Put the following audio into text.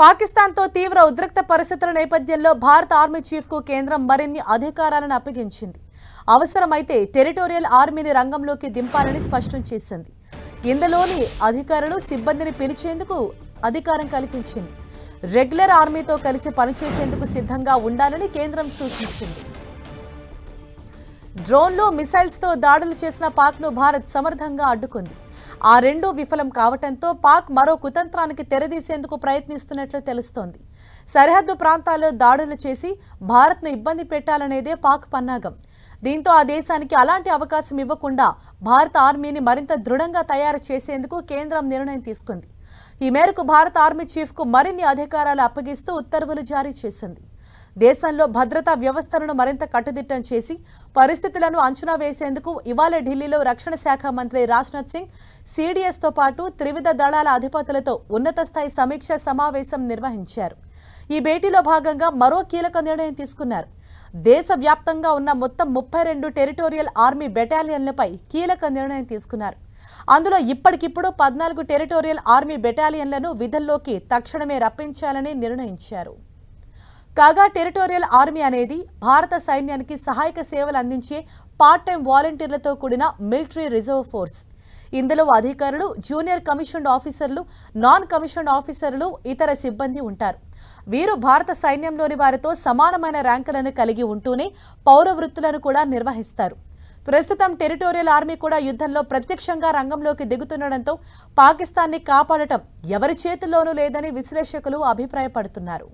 పాకిస్తాన్తో తీవ్ర ఉద్రిక్త పరిస్థితుల నేపథ్యంలో భారత ఆర్మీ చీఫ్కు కేంద్రం మరిన్ని అధికారాలను అప్పగించింది. అవసరమైతే టెరిటోరియల్ ఆర్మీని రంగంలోకి దింపాలని స్పష్టం చేసింది. ఇందులోని అధికారులు సిబ్బందిని పిలిచేందుకు అధికారం కల్పించింది. రెగ్యులర్ ఆర్మీతో కలిసి పనిచేసేందుకు సిద్ధంగా ఉండాలని కేంద్రం సూచించింది. డ్రోన్లు, మిసైల్స్తో దాడులు చేసిన పాక్ను భారత్ సమర్థంగా అడ్డుకుంది. ఆ రెండూ విఫలం కావడంతో పాక్ మరో కుతంత్రానికి తెరదీసేందుకు ప్రయత్నిస్తున్నట్లు తెలుస్తోంది. సరిహద్దు ప్రాంతాల్లో దాడులు చేసి భారత్ను ఇబ్బంది పెట్టాలనేదే పాక్ పన్నాగం. దీంతో ఆ దేశానికి అలాంటి అవకాశం ఇవ్వకుండా భారత ఆర్మీని మరింత దృఢంగా తయారు చేసేందుకు కేంద్రం నిర్ణయం తీసుకుంది. ఈ మేరకు భారత ఆర్మీ చీఫ్కు మరిన్ని అధికారాలు అప్పగిస్తూ ఉత్తర్వులు జారీ చేసింది. దేశంలో భద్రతా వ్యవస్థలను మరింత కట్టుదిట్టం చేసి పరిస్థితులను అంచనా వేసేందుకు ఇవాళ ఢిల్లీలో రక్షణ శాఖ మంత్రి రాజ్నాథ్ సింగ్ సిడిఎస్తో పాటు త్రివిధ దళాల అధిపతులతో ఉన్నత స్థాయి సమీక్ష సమావేశం నిర్వహించారు. ఈ భేటీలో భాగంగా మరో కీలక నిర్ణయం తీసుకున్నారు. దేశవ్యాప్తంగా ఉన్న మొత్తం 32 టెరిటోరియల్ ఆర్మీ బెటాలియన్లపై కీలక నిర్ణయం తీసుకున్నారు. అందులో ఇప్పటికిప్పుడు 14 టెరిటోరియల్ ఆర్మీ బెటాలియన్లను విధుల్లోకి తక్షణమే రప్పించాలని నిర్ణయించారు. కాగా టెరిటోరియల్ ఆర్మీ అనేది భారత సైన్యానికి సహాయక సేవలు అందించే పార్ట్ టైం వాలంటీర్లతో కూడిన మిలిటరీ రిజర్వ్ ఫోర్స్. ఇందులో అధికారులు, జూనియర్ కమిషన్డ్ ఆఫీసర్లు, నాన్ కమిషన్డ్ ఆఫీసర్లు, ఇతర సిబ్బంది ఉంటారు. వీరు భారత సైన్యంలోని వారితో సమానమైన ర్యాంకులను కలిగి ఉంటూనే పౌర వృత్తులను కూడా నిర్వహిస్తారు. ప్రస్తుతం టెరిటోరియల్ ఆర్మీ కూడా యుద్ధంలో ప్రత్యక్షంగా రంగంలోకి దిగుతుండటంతో పాకిస్తాన్ని కాపాడటం ఎవరి చేతుల్లోనూ లేదని విశ్లేషకులు అభిప్రాయపడుతున్నారు.